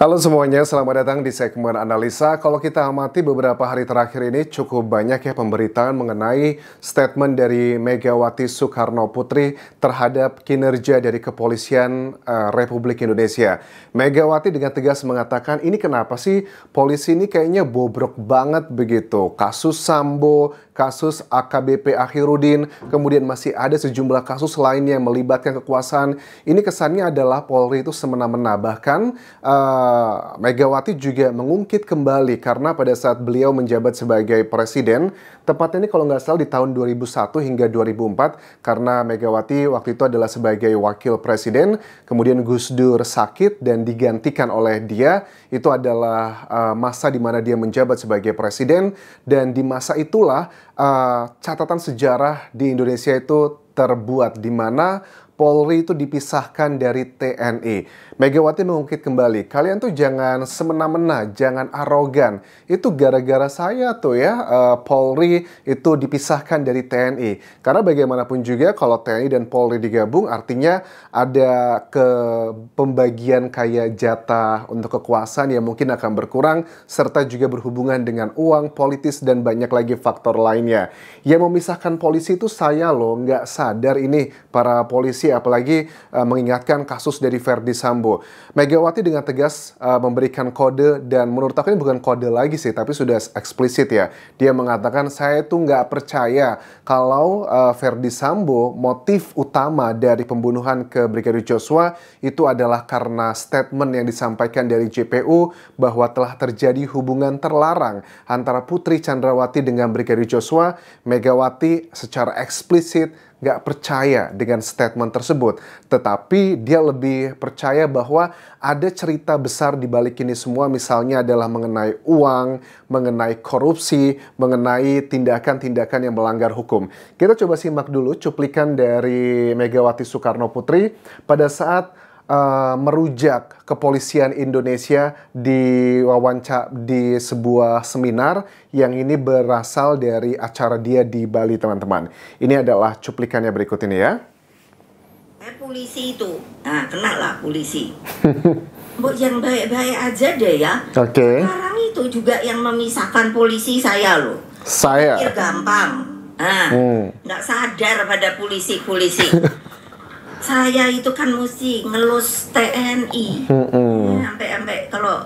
Halo semuanya, selamat datang di segmen analisa. Kalau kita amati beberapa hari terakhir ini cukup banyak ya pemberitaan mengenai statement dari Megawati Soekarno Putri terhadap kinerja dari kepolisian Republik Indonesia. Megawati dengan tegas mengatakan, ini kenapa sih polisi ini kayaknya bobrok banget begitu. Kasus Sambo, kasus AKBP Akhirudin, kemudian masih ada sejumlah kasus lainnya yang melibatkan kekuasaan. Ini kesannya adalah Polri itu semena-mena. Bahkan Megawati juga mengungkit kembali karena pada saat beliau menjabat sebagai presiden, tepatnya ini kalau nggak salah di tahun 2001 hingga 2004, karena Megawati waktu itu adalah sebagai wakil presiden, kemudian Gus Dur sakit dan digantikan oleh dia, itu adalah masa di mana dia menjabat sebagai presiden, dan di masa itulah catatan sejarah di Indonesia itu terbuat di mana Polri itu dipisahkan dari TNI. Megawati mengungkit kembali, kalian tuh jangan semena-mena, jangan arogan. Itu gara-gara saya tuh ya, Polri itu dipisahkan dari TNI. Karena bagaimanapun juga kalau TNI dan Polri digabung artinya ada pembagian kayak jatah untuk kekuasaan yang mungkin akan berkurang, serta juga berhubungan dengan uang, politis, dan banyak lagi faktor lainnya. Yang memisahkan polisi itu saya loh, nggak sadar ini para polisi, apalagi mengingatkan kasus dari Verdi Sambo. Megawati dengan tegas memberikan kode, dan menurut aku ini bukan kode lagi sih, tapi sudah eksplisit ya. Dia mengatakan, saya tuh nggak percaya kalau Verdi Sambo motif utama dari pembunuhan ke Brigadir Joshua itu adalah karena statement yang disampaikan dari JPU bahwa telah terjadi hubungan terlarang antara Putri Chandrawati dengan Brigadir Joshua. Megawati secara eksplisit nggak percaya dengan statement tersebut, tetapi dia lebih percaya bahwa ada cerita besar di balik ini semua, misalnya adalah mengenai uang, mengenai korupsi, mengenai tindakan-tindakan yang melanggar hukum. Kita coba simak dulu cuplikan dari Megawati Soekarno Putri pada saat merujak kepolisian Indonesia di sebuah seminar yang ini berasal dari acara dia di Bali, teman-teman. Ini adalah cuplikannya berikut ini ya. Polisi itu, nah kenalah polisi. Mbok yang baik-baik aja deh ya. Oke. Sekarang itu juga yang memisahkan polisi saya loh. Saya. Pikir gampang. Nggak sadar pada polisi-polisi. Saya itu kan mesti ngelus TNI, sampai kalau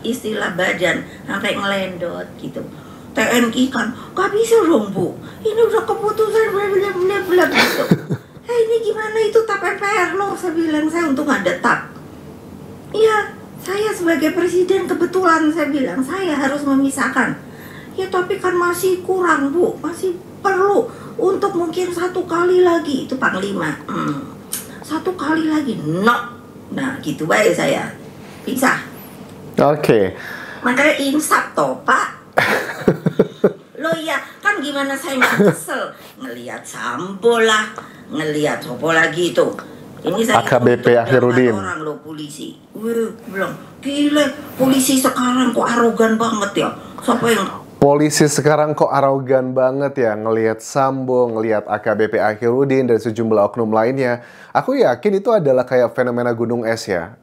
istilah badan sampai ngelendot gitu. TNI kan gak bisa dong Bu, ini udah keputusan bla gitu. Ini gimana itu tap MPR loh, saya bilang, saya untuk ada tap. Iya, saya sebagai presiden kebetulan saya bilang saya harus memisahkan. Ya tapi kan masih kurang Bu, masih perlu untuk mungkin satu kali lagi itu Panglima. Satu kali lagi, no. Nah gitu baik saya pisah. Oke. Makanya insaf toh Pak. Loh ya kan gimana saya nggak kesel ngelihat Sambo lah, ngelihat Sopo lagi itu. Ini saya AKBP Akhirudin. Orang lo polisi. Bilang gila polisi sekarang kok arogan banget ya. Siapa yang Polisi sekarang kok arogan banget ya, ngelihat Sambo, ngelihat AKBP Akhirudin, dan sejumlah oknum lainnya. Aku yakin itu adalah kayak fenomena gunung es ya,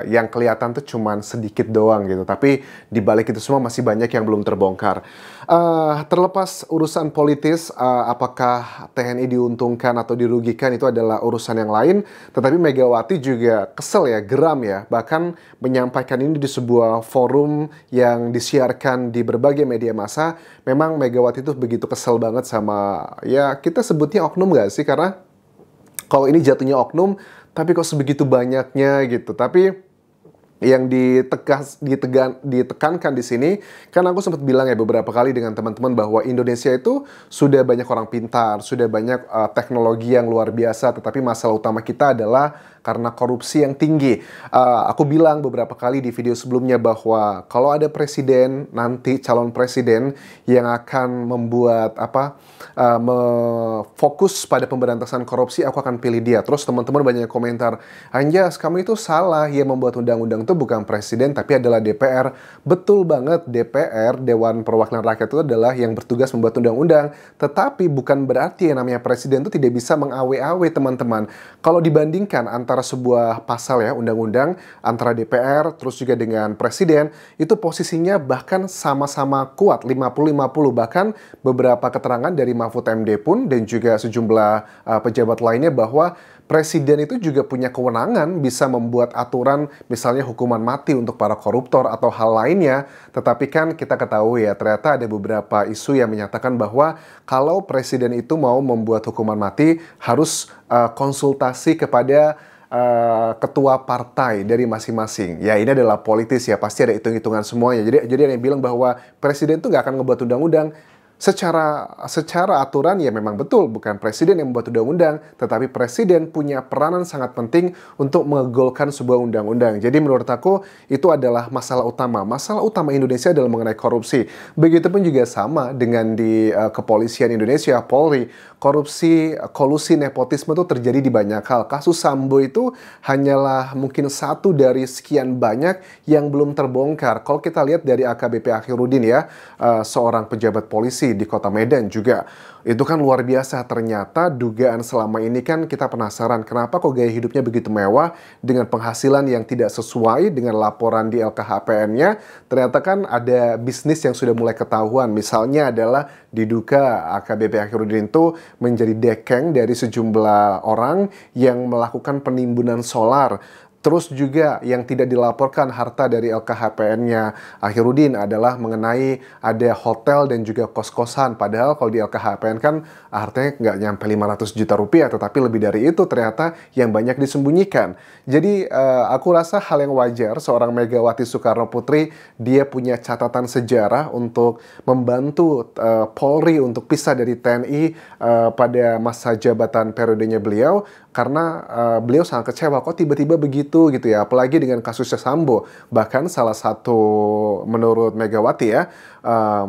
yang kelihatan tuh cuman sedikit doang gitu. Tapi di balik itu semua masih banyak yang belum terbongkar. Terlepas urusan politis, apakah TNI diuntungkan atau dirugikan itu adalah urusan yang lain. Tetapi Megawati juga kesel ya, geram ya. Bahkan menyampaikan ini di sebuah forum yang disiarkan di berbagai media massa. Memang Megawati itu begitu kesel banget sama, ya kita sebutnya oknum gak sih? Karena kalau ini jatuhnya oknum, tapi kok sebegitu banyaknya gitu. Tapi yang ditekankan di sini, kan aku sempat bilang ya beberapa kali dengan teman-teman bahwa Indonesia itu sudah banyak orang pintar, sudah banyak teknologi yang luar biasa, tetapi masalah utama kita adalah karena korupsi yang tinggi. Aku bilang beberapa kali di video sebelumnya bahwa kalau ada presiden, nanti calon presiden yang akan membuat fokus pada pemberantasan korupsi, aku akan pilih dia. Terus teman-teman banyak komentar, Anjas, kamu itu salah, yang membuat undang-undang itu bukan presiden tapi adalah DPR. Betul banget, DPR, Dewan Perwakilan Rakyat itu adalah yang bertugas membuat undang-undang. Tetapi bukan berarti yang namanya presiden itu tidak bisa mengawe-awe, teman-teman. Kalau dibandingkan antara antara sebuah pasal ya, undang-undang antara DPR terus juga dengan presiden, itu posisinya bahkan sama-sama kuat, 50-50. Bahkan beberapa keterangan dari Mahfud MD pun dan juga sejumlah pejabat lainnya bahwa presiden itu juga punya kewenangan bisa membuat aturan misalnya hukuman mati untuk para koruptor atau hal lainnya. Tetapi kan kita ketahui ya, ternyata ada beberapa isu yang menyatakan bahwa kalau presiden itu mau membuat hukuman mati harus konsultasi kepada ketua partai dari masing-masing. Ya ini adalah politis ya, pasti ada hitung-hitungan semuanya. Jadi ada yang bilang bahwa presiden itu nggak akan ngebuat undang-undang. Secara aturan ya memang betul bukan presiden yang membuat undang-undang, tetapi presiden punya peranan sangat penting untuk menggolkan sebuah undang-undang. Jadi menurut aku itu adalah masalah utama. Masalah utama Indonesia adalah mengenai korupsi. Begitupun juga sama dengan di kepolisian Indonesia, Polri. Korupsi, kolusi, nepotisme itu terjadi di banyak hal. Kasus Sambo itu hanyalah mungkin satu dari sekian banyak yang belum terbongkar. Kalau kita lihat dari AKBP Akhirudin ya, seorang pejabat polisi di Kota Medan juga. Itu kan luar biasa, ternyata dugaan selama ini kan kita penasaran kenapa kok gaya hidupnya begitu mewah dengan penghasilan yang tidak sesuai dengan laporan di LKHPN-nya. Ternyata kan ada bisnis yang sudah mulai ketahuan. Misalnya adalah diduga AKBP Akhirudin itu menjadi dekeng dari sejumlah orang yang melakukan penimbunan solar. Terus juga yang tidak dilaporkan harta dari LKHPN-nya Akhirudin adalah mengenai ada hotel dan juga kos-kosan. Padahal kalau di LKHPN kan hartanya nggak nyampe 500 juta rupiah, tetapi lebih dari itu ternyata yang banyak disembunyikan. Jadi aku rasa hal yang wajar seorang Megawati Soekarno Putri, dia punya catatan sejarah untuk membantu Polri untuk pisah dari TNI pada masa jabatan periodenya beliau. Karena beliau sangat kecewa kok tiba-tiba begitu gitu ya, apalagi dengan kasusnya Sambo. Bahkan salah satu menurut Megawati ya,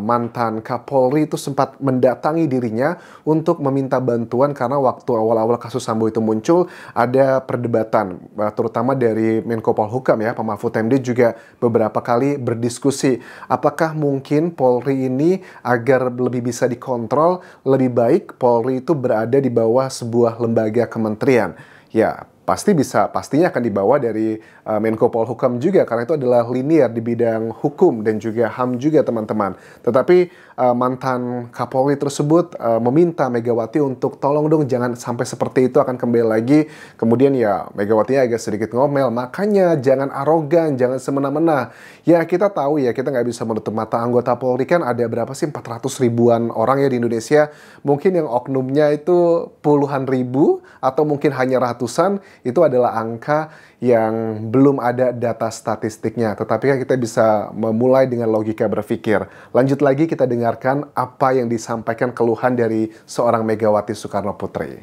mantan Kapolri itu sempat mendatangi dirinya untuk meminta bantuan karena waktu awal-awal kasus Sambo itu muncul ada perdebatan, terutama dari Menko Polhukam ya, Pak Mahfud MD juga beberapa kali berdiskusi apakah mungkin Polri ini agar lebih bisa dikontrol, lebih baik Polri itu berada di bawah sebuah lembaga kementerian. Ya, pastinya akan dibawa dari Menko Polhukam juga karena itu adalah linear di bidang hukum dan juga HAM juga teman-teman. Tetapi mantan Kapolri tersebut meminta Megawati untuk tolong dong jangan sampai seperti itu akan kembali lagi. Kemudian ya Megawatinya agak sedikit ngomel, makanya jangan arogan, jangan semena-mena. Ya kita tahu ya, kita nggak bisa menutup mata anggota Polri kan ada berapa sih, 400 ribuan orang ya di Indonesia. Mungkin yang oknumnya itu puluhan ribu atau mungkin hanya ratusan. Itu adalah angka yang belum ada data statistiknya. Tetapi kan kita bisa memulai dengan logika berpikir. Lanjut lagi kita dengarkan apa yang disampaikan keluhan dari seorang Megawati Soekarno Putri.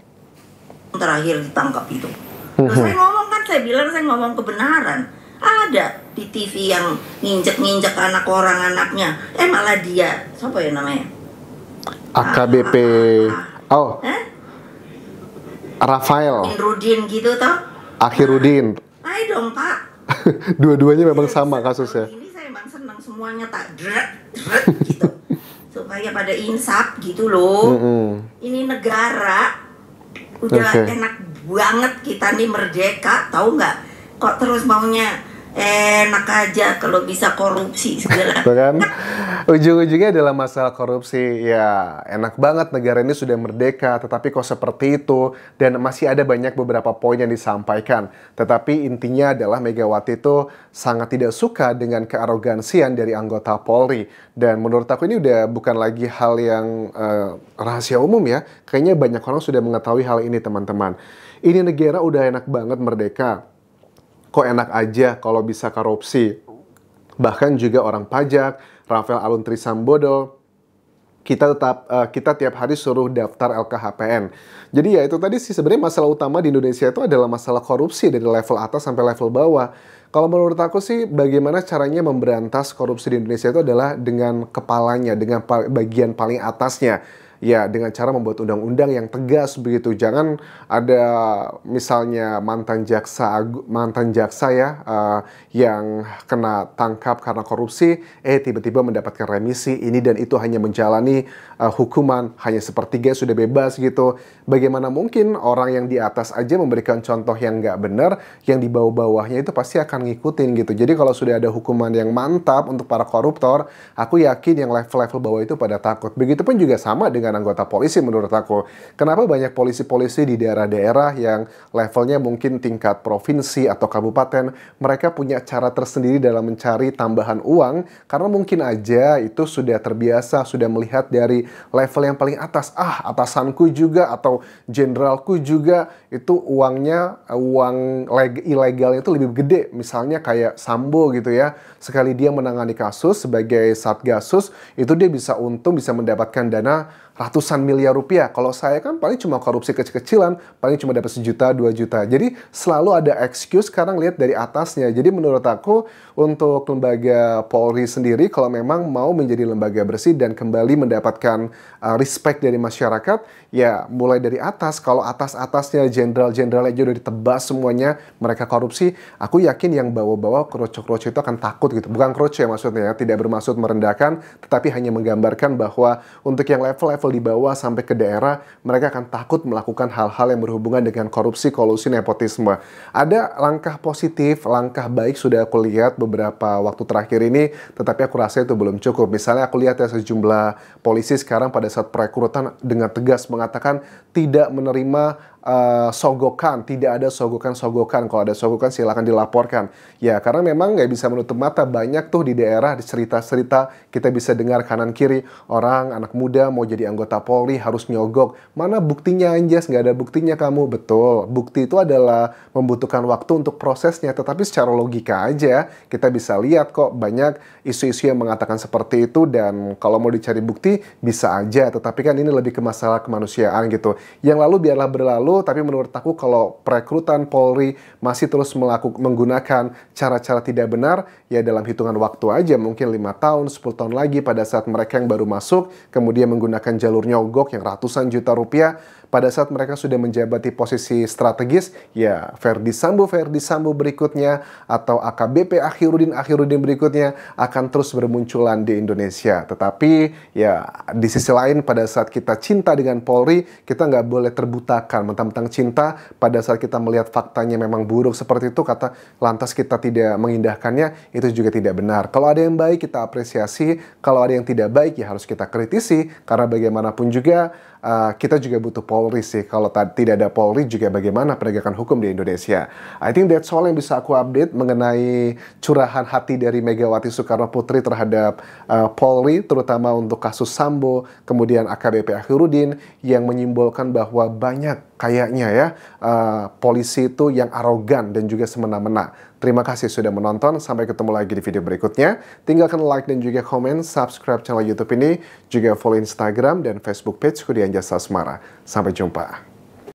Terakhir ditangkap itu. Terus saya ngomong kan, saya bilang saya ngomong kebenaran. Ada di TV yang nginjek-nginjek anak orang anaknya. Malah dia, siapa ya namanya? AKBP. Rafael. Rudin gitu toh? Akhirudin. Ayo dong Pak. Dua-duanya memang sama kasusnya. Ini saya emang senang semuanya tak dret gitu. Supaya pada insaf gitu loh. Ini negara udah enak banget kita nih merdeka, tahu nggak? Kok terus maunya enak aja kalau bisa korupsi segala. Kan? Ujung-ujungnya adalah masalah korupsi. Ya, enak banget negara ini sudah merdeka, tetapi kok seperti itu. Dan masih ada banyak beberapa poin yang disampaikan. Tetapi intinya adalah Megawati itu sangat tidak suka dengan kearogansian dari anggota Polri. Dan menurut aku ini udah bukan lagi hal yang rahasia umum ya. Kayaknya banyak orang sudah mengetahui hal ini teman-teman. Ini negara udah enak banget merdeka. Kok enak aja kalau bisa korupsi. Bahkan juga orang pajak, Rafael Aluntri Sambodo, kita tiap hari suruh daftar LKHPN. Jadi ya itu tadi sih sebenarnya masalah utama di Indonesia itu adalah masalah korupsi dari level atas sampai level bawah. Kalau menurut aku sih bagaimana caranya memberantas korupsi di Indonesia itu adalah dengan kepalanya, dengan bagian paling atasnya. ya dengan cara membuat undang-undang yang tegas begitu. Jangan ada misalnya mantan jaksa ya yang kena tangkap karena korupsi, tiba-tiba mendapatkan remisi ini dan itu, hanya menjalani hukuman hanya sepertiga sudah bebas gitu. Bagaimana mungkin orang yang di atas aja memberikan contoh yang nggak benar, yang di bawah-bawahnya itu pasti akan ngikutin gitu. Jadi kalau sudah ada hukuman yang mantap untuk para koruptor, aku yakin yang level-level bawah itu pada takut. Begitupun juga sama dengan anggota polisi menurut aku. Kenapa banyak polisi-polisi di daerah-daerah yang levelnya mungkin tingkat provinsi atau kabupaten, mereka punya cara tersendiri dalam mencari tambahan uang, karena mungkin aja itu sudah terbiasa, sudah melihat dari level yang paling atas. Atasanku juga atau jenderalku juga itu uangnya, uang ilegalnya itu lebih gede. Misalnya kayak Sambo gitu ya, sekali dia menangani kasus sebagai Satgasus, itu dia bisa untung, bisa mendapatkan dana ratusan miliar rupiah. Kalau saya kan paling cuma korupsi kecil-kecilan, paling cuma dapat 1 juta, 2 juta. Jadi selalu ada excuse sekarang lihat dari atasnya. Jadi menurut aku untuk lembaga Polri sendiri, kalau memang mau menjadi lembaga bersih dan kembali mendapatkan respect dari masyarakat, ya mulai dari atas. Kalau atas-atasnya jenderal-jenderal aja udah ditebas semuanya, mereka korupsi, aku yakin yang bawah-bawah kroco-kroco itu akan takut gitu. Bukan kroco ya maksudnya ya, tidak bermaksud merendahkan, tetapi hanya menggambarkan bahwa untuk yang level-level di bawah sampai ke daerah, mereka akan takut melakukan hal-hal yang berhubungan dengan korupsi, kolusi, nepotisme. Ada langkah positif, langkah baik sudah aku lihat beberapa waktu terakhir ini, tetapi aku rasa itu belum cukup. Misalnya aku lihat ya sejumlah polisi sekarang pada saat perekrutan dengan tegas mengatakan tidak menerima sogokan, tidak ada sogokan-sogokan. Kalau ada sogokan silakan dilaporkan. Ya karena memang nggak bisa menutup mata, banyak tuh di daerah di cerita-cerita kita bisa dengar kanan kiri, orang anak muda mau jadi anggota Polri harus nyogok. Mana buktinya Anjas? Nggak ada buktinya kamu. Betul, bukti itu adalah membutuhkan waktu untuk prosesnya, tetapi secara logika aja kita bisa lihat kok banyak isu-isu yang mengatakan seperti itu, dan kalau mau dicari bukti bisa aja, tetapi kan ini lebih ke masalah kemanusiaan gitu. Yang lalu biarlah berlalu. Tapi menurut aku kalau perekrutan Polri masih terus menggunakan cara-cara tidak benar, ya dalam hitungan waktu aja, mungkin 5 tahun, 10 tahun lagi pada saat mereka yang baru masuk, kemudian menggunakan jalur nyogok yang ratusan juta rupiah, pada saat mereka sudah menjabati posisi strategis, ya Verdi Sambo berikutnya, atau AKBP Akhirudin berikutnya akan terus bermunculan di Indonesia. Tetapi ya di sisi lain pada saat kita cinta dengan Polri, kita nggak boleh terbutakan mentang-mentang cinta, pada saat kita melihat faktanya memang buruk seperti itu, lantas kita tidak mengindahkannya, itu juga tidak benar. Kalau ada yang baik kita apresiasi, kalau ada yang tidak baik ya harus kita kritisi, karena bagaimanapun juga kita juga butuh Polri sih. Kalau tidak ada Polri juga bagaimana penegakan hukum di Indonesia. I think that's all yang bisa aku update mengenai curahan hati dari Megawati Soekarno Putri terhadap Polri, terutama untuk kasus Sambo, kemudian AKBP Akhirudin, yang menyimbolkan bahwa banyak kayaknya ya polisi itu yang arogan dan juga semena-mena. Terima kasih sudah menonton, sampai ketemu lagi di video berikutnya. Tinggalkan like dan juga komen, subscribe channel YouTube ini, juga follow Instagram dan Facebook page Anjas Asmara. Sampai jumpa.